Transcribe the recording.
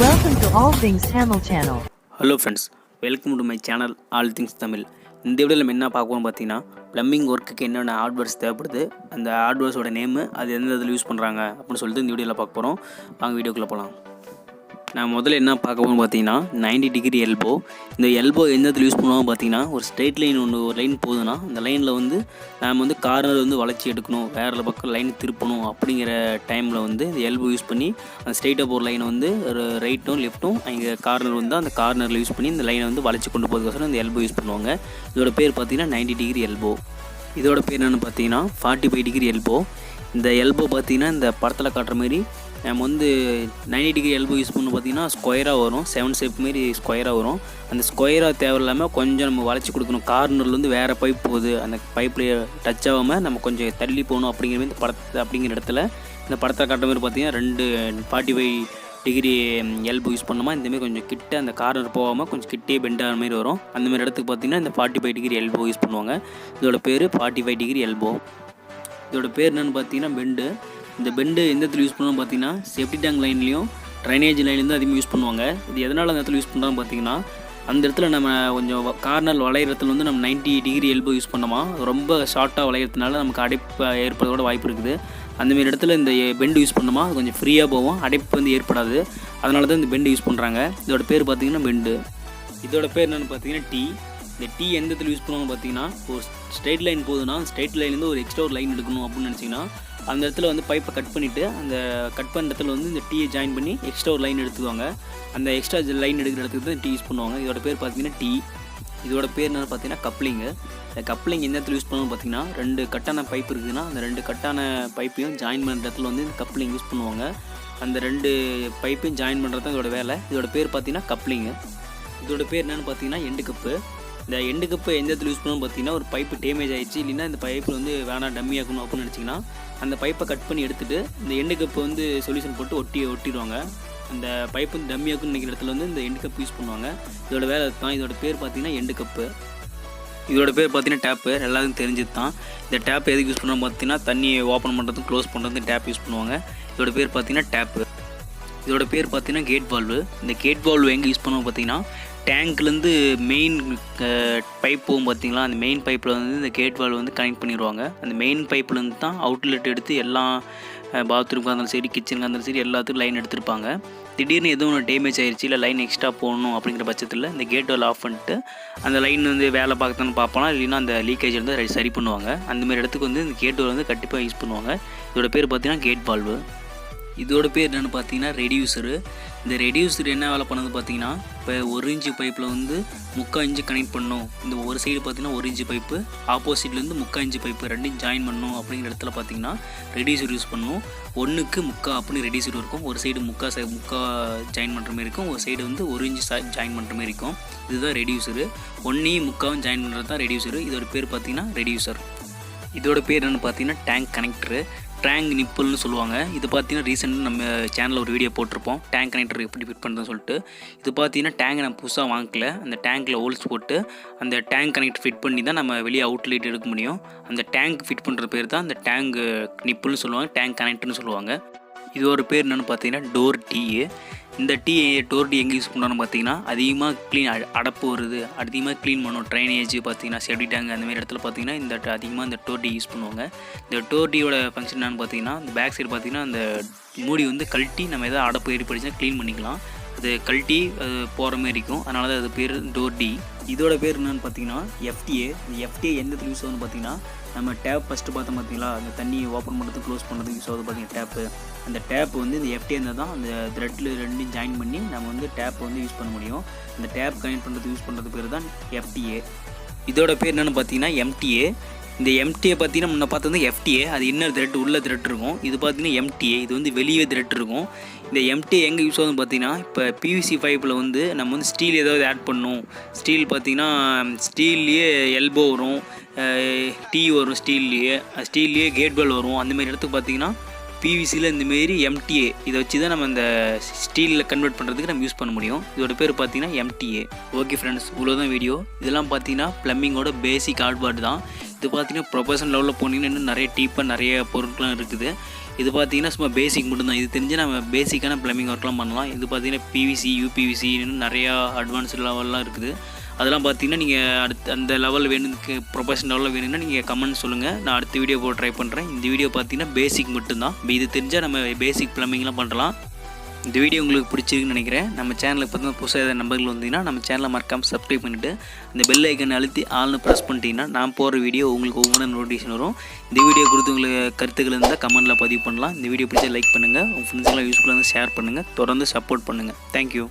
Welcome to All Things Tamil channel. Hello friends, welcome to my channel All Things Tamil. இந்த வீடியோவில் நம்ம என்ன பார்க்கணும் பார்த்தீங்கன்னா ப்ளம்பிங் ஒர்க்குக்கு என்னென்ன ஹார்ட்வேர்ஸ் தேவைப்படுது, அந்த ஹார்ட்வேர்ஸோட நேமு, அது எந்த இதில் யூஸ் பண்ணுறாங்க அப்படின்னு சொல்லிட்டு இந்த வீடியோவில் பார்க்க போகிறோம். வாங்க வீடியோக்குள்ளே போகலாம். நான் முதல்ல என்ன பார்க்க போகணும் பார்த்தீங்கன்னா 90 டிகிரி எல்போ. இந்த எல்போ எந்த இடத்துல யூஸ் பண்ணுவோம் பார்த்தீங்கன்னா, ஒரு ஸ்ட்ரெயிட் லைன் ஒரு லைன் போகுதுன்னா அந்த லைனில் வந்து நாம் வந்து கார்னர் வந்து வளைச்சி எடுக்கணும், வேறு பக்கம் லைன் திருப்பணும் அப்படிங்கிற டைமில் வந்து இந்த எல்போ யூஸ் பண்ணி அந்த ஸ்ட்ரெயிட்டாக போகிற லைனை வந்து ஒரு ரைட்டும் லெஃப்ட்டும் இங்கே கார்னர் வந்து அந்த கார்னரில் யூஸ் பண்ணி இந்த லைனை வந்து வளைச்சி கொண்டு போகிறதுக்கோசரம் இந்த எல்போ யூஸ் பண்ணுவாங்க. இதோட பேர் பார்த்தீங்கன்னா 90 டிகிரி எல்போ. இதோட பேர் என்னென்னு பார்த்தீங்கன்னா 45 டிகிரி எல்போ. இந்த எல்போ பார்த்தீங்கன்னா இந்த படத்தில் காட்டுற மாதிரி நம்ம வந்து 90 டிகிரி எல்போ யூஸ் பண்ணி பார்த்தீங்கன்னா ஸ்கொயராக வரும், 7 ஷேப் மாரி ஸ்கொயராக வரும். அந்த ஸ்கொயராக தேவையில்லாமல் கொஞ்சம் நம்ம வளைச்சி கொடுக்கணும். கார்னர்லேருந்து வேறு பைப் போகுது, அந்த பைப்பில் டச் ஆகாமல் நம்ம கொஞ்சம் தள்ளி போகணும் அப்படிங்கிற மாதிரி அப்படிங்கிற இடத்துல இந்த படத்தை காட்டுற மாதிரி பார்த்தீங்கன்னா 45 டிகிரி எல்போ யூஸ் பண்ணோமா இந்தமாரி கொஞ்சம் கிட்ட அந்த கார்னர் போகாமல் கொஞ்சம் கிட்டே பெண்ட் ஆகிற மாதிரி வரும். அந்தமாரி இடத்துக்கு பார்த்தீங்கன்னா இந்த 45 டிகிரி எல்போ யூஸ் பண்ணுவாங்க. இதோட பேர் 45 டிகிரி எல்போ. இதோட பேர் என்னென்னு பார்த்தீங்கன்னா பெண்டு. இந்த பெண்டு எந்த இடத்துல யூஸ் பண்ணுவோம் பார்த்தீங்கன்னா சேஃப்டி டேங்க் லைன்லேயும் ட்ரைனேஜ் லைன்லேருந்து அதிகமாக யூஸ் பண்ணுவாங்க. இது எதனால் அந்த இடத்துல யூஸ் பண்ணுறாங்க பார்த்தீங்கன்னா, அந்த இடத்துல நம்ம கொஞ்சம் கார்னர் வளையிற இடத்துல வந்து நம்ம 90 டிகிரி எல்போ யூஸ் பண்ணோமா ரொம்ப ஷார்ட்டாக வளையிறதுனால நமக்கு அடைப்பு ஏற்படுறதோட வாய்ப்பு இருக்குது. அந்தமாரி இடத்துல இந்த பெண்டு யூஸ் பண்ணோமா அது கொஞ்சம் ஃப்ரீயாக போகும், அடைப்பு வந்து ஏற்படாது. அதனால தான் இந்த பெண்டு யூஸ் பண்ணுறாங்க. இதோட பேர் பார்த்தீங்கன்னா பெண்டு. இதோட பேர் என்னென்னு பார்த்தீங்கன்னா டீ. இந்த டீ எந்த இடத்துல யூஸ் பண்ணுவாங்க பார்த்தீங்கன்னா, ஒரு ஸ்ட்ரெயிட் லைன் போகுதுன்னா ஸ்ட்ரெயிட் லைன்லேருந்து ஒரு எக்ஸ்ட்ரா ஒரு லைன் எடுக்கணும் அப்படின்னு நினச்சிங்கன்னா அந்த இடத்துல வந்து பைப்பை கட் பண்ணிவிட்டு அந்த கட் பண்ணுற இடத்துல வந்து இந்த டீயை ஜாயின் பண்ணி எக்ஸ்ட்ரா ஒரு லைன் எடுத்துக்குவாங்க. அந்த எக்ஸ்ட்ரா லைன் எடுக்கிற இடத்துக்கு தான் டீ யூஸ் பண்ணுவாங்க. இதோட பேர் பார்த்தீங்கன்னா டீ. இதோட பேர் என்னென்னு பார்த்தீங்கன்னா கப்ளிங்கு. இந்த கப்ளிங் எந்த இடத்துல யூஸ் பண்ணுவோம் பார்த்தீங்கன்னா, 2 கட்டான பைப் இருக்குதுன்னா அந்த 2 கட்டான பைப்பையும் ஜாயின் பண்ணுற இடத்துல வந்து இந்த கப்ளிங் யூஸ் பண்ணுவாங்க. அந்த 2 பைப்பையும் ஜாயின் பண்ணுறது தான் இதோட வேலை. இதோட பேர் பார்த்தீங்கன்னா கப்ளிங்கு. இதோட பேர் என்னென்னு பார்த்தீங்கன்னா எண்டு கப்பு. இந்த எண்டு கப்பு எந்த இடத்துல யூஸ் பண்ணணும் பார்த்தீங்கன்னா, ஒரு பைப்பு டேமேஜ் ஆகிடுச்சு இல்லைன்னா இந்த பைப்பில் வந்து வேணாம் டம்மி ஆக்கணும் அப்படின்னு நினச்சிங்கன்னா அந்த பைப்பை கட் பண்ணி எடுத்துகிட்டு இந்த எண்டு கப்பு வந்து சொல்யூஷன் போட்டு ஒட்டிடுவாங்க. அந்த பைப்பு வந்து டம்மி ஆக்குன்னு நினைக்கிற இடத்துல வந்து இந்த எண்டு கப் யூஸ் பண்ணுவாங்க. இதோட வேலை தான். இதோட பேர் பார்த்தீங்கன்னா எண்டு கப்பு. இதோட பேர் பார்த்தீங்கன்னா டேப்பு. எல்லாருக்கும் தெரிஞ்சது தான். இந்த டேப் எதுக்கு யூஸ் பண்ணுவோம் பார்த்தீங்கன்னா, தண்ணி ஓப்பன் பண்ணுறதுக்கும் க்ளோஸ் பண்ணுறதுக்கு டேப் யூஸ் பண்ணுவாங்க. இதோட பேர் பார்த்தீங்கன்னா டேப்பு. இதோட பேர் பார்த்தீங்கன்னா கேட் வால்வு. இந்த கேட் வால்வு எங்கே யூஸ் பண்ணுவோம் பார்த்தீங்கன்னா, டேங்க்லேருந்து மெயின் பைப் போகும் பார்த்தீங்களா, அந்த மெயின் பைப்பில் வந்து இந்த கேட் வால்வு வந்து கனெக்ட் பண்ணிடுவாங்க. அந்த மெயின் பைப்லேருந்து தான் அவுட்லெட் எடுத்து எல்லா பாத்ரூமுக்காக இருந்தாலும் சரி, கிச்சனுக்காக இருந்தாலும் சரி எல்லாத்துக்கும் லைன் எடுத்துருப்பாங்க. திடீர்னு எதுவும் ஒன்று டேமேஜ் ஆகிடுச்சு இல்லை லைன் எக்ஸ்ட்ரா போகணும் அப்படிங்கிற பட்சத்தில் இந்த கேட் வால் ஆஃப் பண்ணிட்டு அந்த லைன் வந்து வேலை பார்க்கத்தானு பார்ப்போம், இல்லைன்னா அந்த லீக்கேஜ் வந்து சரி பண்ணுவாங்க. அந்தமாரி இடத்துக்கு வந்து இந்த கேட் வால் வந்து கண்டிப்பாக யூஸ் பண்ணுவாங்க. இதோட பேர் பார்த்தீங்கன்னா கேட் வால்வு. இதோட பேர் என்னென்னு பார்த்தீங்கன்னா ரெடியூசரு. இந்த ரெடியூசர் என்ன வேலை பண்ணுது பார்த்தீங்கன்னா, இப்போ 1 இன்ச்சு பைப்பில் வந்து 3/4 இன்ச்சு கனெக்ட் பண்ணணும். இந்த ஒரு சைடு பார்த்தீங்கன்னா 1 இன்ச்சு பைப்பு, ஆப்போசிட்லேருந்து 3/4 இன்ச்சு பைப்பு ரெண்டையும் ஜாயின் பண்ணணும் அப்படிங்கிற இடத்துல பார்த்தீங்கன்னா ரெடியூசர் யூஸ் பண்ணணும். 1க்கு 3/4 அப்படின்னு ரெடியூசர் இருக்கும். ஒரு சைடு 3/4 ஜாயின் பண்ணுற மாதிரி இருக்கும், ஒரு சைடு வந்து 1 இன்ச்சு ஜாயின் பண்ணுற மாதிரி இருக்கும். இதுதான் ரெடியூசரு. 1ஐயும் 3/4 ஜாயின் பண்ணுறது தான் ரெடியூசரு. இதோட பேர் பார்த்தீங்கன்னா ரெடியூசர். இதோட பேர் என்னென்னு பார்த்தீங்கன்னா டேங்க் கனெக்டரு, டேங்க் நிப்பிள்னு சொல்லுவாங்க. இது பார்த்தீங்கன்னா ரீசெண்டாக நம்ம சேனலில் ஒரு வீடியோ போட்டிருப்போம், டேங்க் கனெக்டர் எப்படி ஃபிட் பண்ணுறதுன்னு சொல்லிட்டு. இது பார்த்தீங்கன்னா டேங்க் நான் புதுசாக வாங்கல, அந்த டேங்க்கில் ஹோல்ஸ் போட்டு அந்த டேங்க் கனெக்டர் ஃபிட் பண்ணி தான் நம்ம வெளியே அவுட்லெட் எடுக்க முடியும். அந்த டேங்க் ஃபிட் பண்ணுற பேர் தான் அந்த டேங்க் நிப்பிள்னு சொல்லுவாங்க, டேங்க் கனெக்டர்னு சொல்லுவாங்க. இதோட பேர் என்னென்னு பார்த்தீங்கன்னா டோர் டீ. இந்த டோர் டீ எங்கே யூஸ் பண்ணுறோன்னு பார்த்தீங்கன்னா, அதிகமாக அடப்பு வருது, அதிகமாக க்ளீன் பண்ணும். ட்ரைனேஜ் பார்த்தீங்கன்னா சேஃப்டி டேங்க் அந்தமாரி இடத்துல பார்த்தீங்கன்னா அதிகமாக இந்த டோர் டீ யூஸ் பண்ணுவாங்க. இந்த டோர் டீயோட ஃபங்க்ஷன் என்னென்னு பார்த்தீங்கன்னா, இந்த பேக் சைடு பார்த்தீங்கன்னா அந்த மூடி வந்து கழட்டி நம்ம எதாவது அடப்பு ஏற்படுச்சுன்னா க்ளீன் பண்ணிக்கலாம். அது கழட்டி போகிற மாதிரி இருக்கும், அதனால தான் அது பேர் டோர் டீ. இதோட பேர் என்னென்னு பார்த்தீங்கன்னா எஃப்டிஏ. இந்த எஃப்டிஏ எந்த இடத்துல யூஸ் ஆகுதுன்னு பார்த்தீங்கன்னா, நம்ம டேப் ஃபஸ்ட்டு பார்த்தோம் பார்த்தீங்களா, அந்த தண்ணியை ஓப்பன் பண்ணுறதுக்கு க்ளோஸ் பண்ணுறதுக்கு யூஸ் ஆகுது பார்த்தீங்கன்னா டேப்பு. அந்த டேப் வந்து இந்த எஃப்டிஏ இருந்தால் தான் அந்த த்ரெட்டில் ரெண்டையும் ஜாயின் பண்ணி நம்ம வந்து டேப் வந்து யூஸ் பண்ண முடியும். அந்த டேப் கனெக்ட் பண்ணுறதுக்கு யூஸ் பண்ணுறது பேர் தான் எஃப்டிஏ. இதோட பேர் என்னென்னு பார்த்தீங்கன்னா எம்டிஏ. இந்த எம்டிஏ பார்த்தீங்கன்னா முன்ன பார்த்தது வந்து எஃப்டிஏ, அது இன்னர் த்ரெட் உள்ள த்ரெட் இருக்கும். இது பார்த்தீங்கன்னா எம்டிஏ, இது வந்து வெளியே த்ரெட் இருக்கும். இந்த எம்டிஏ எங்கே யூஸ் ஆகுதுன்னு பார்த்தீங்கன்னா, இப்போ பிவிசி பைப்பில் வந்து நம்ம வந்து ஸ்டீல் ஏதாவது ஆட் பண்ணணும். ஸ்டீல் பார்த்தீங்கன்னா ஸ்டீல்லையே எல்போ வரும், டீ வரும், ஸ்டீல்லையே கேட் வால் வரும். அந்தமாரி இடத்துக்கு பார்த்தீங்கன்னா பிவிசியில் இந்தமாரி எம்டிஏ இதை வச்சு தான் நம்ம இந்த ஸ்டீலில் கன்வெர்ட் பண்ணுறதுக்கு நம்ம யூஸ் பண்ண முடியும். இதோட பேர் பார்த்தீங்கன்னா எம்டிஏ. ஓகே ஃப்ரெண்ட்ஸ், இவ்வளோதான் வீடியோ. இதெல்லாம் பார்த்தீங்கன்னா ப்ளம்பிங்கோட பேசிக் ஹார்ட்வேர் தான். இது பார்த்தீங்கன்னா ப்ரொஃபஷனல் லெவலில் போனீங்கன்னா இன்னும் நிறைய டீப்பாக நிறைய பொருட்கள்லாம் இருக்குது. இது பார்த்தீங்கன்னா சும்மா பேசிக் மட்டும்தான். இது தெரிஞ்சு நம்ம பேசிக்கான ப்ளம்பிங் ஒர்க்லாம் பண்ணலாம். இது பார்த்தீங்கன்னா பிவிசி, யூபிவிசி நிறையா அட்வான்ஸ்டு லெவல்லாம் இருக்குது. அதெல்லாம் பார்த்தீங்கன்னா நீங்கள் அந்த லெவல் வேணுக்கு ப்ரொஃபஷனல் லெவலில் வேணும்னா நீங்கள் கமெண்ட் சொல்லுங்கள். நான் அடுத்த வீடியோ போட ட்ரை பண்ணுறேன். இந்த வீடியோ பார்த்தீங்கன்னா பேசிக் மட்டும்தான். இது தெரிஞ்சால் நம்ம பேசிக் ப்ளம்பிங்லாம் பண்ணலாம். இந்த வீடியோ உங்களுக்கு பிடிச்சிருக்குன்னு நினைக்கிறேன். நம்ம சேனலுக்கு பார்த்தீங்கன்னா புதுசாக ஏதாவது நம்பர்கள் வந்தீங்கன்னா நம்ம சேனலை மறக்காமல் சப்ஸ்கிரைப் பண்ணிவிட்டு அந்த பெல் ஐக்கனை அழுத்தி ஆள்னு ப்ரெஸ் பண்ணிட்டீங்கன்னா நான் போகிற வீடியோ உங்களுக்கு ஒவ்வொரு நோட்டிஃபிகேஷன் வரும். இந்த வீடியோ கொடுத்து உங்களுக்கு கருத்துக்கள் இருந்தால் கமெண்ட்டில் பதிவு பண்ணலாம். இந்த வீடியோ பிடிச்சா லைக் பண்ணுங்கள். உங்கள் ஃப்ரெண்ட்ஸுக்கெல்லாம் யூஸ்ஃபுல்லாக ஷேர் பண்ணுங்கள். தொடர்ந்து சப்போர்ட் பண்ணுங்கள். தேங்க்யூ.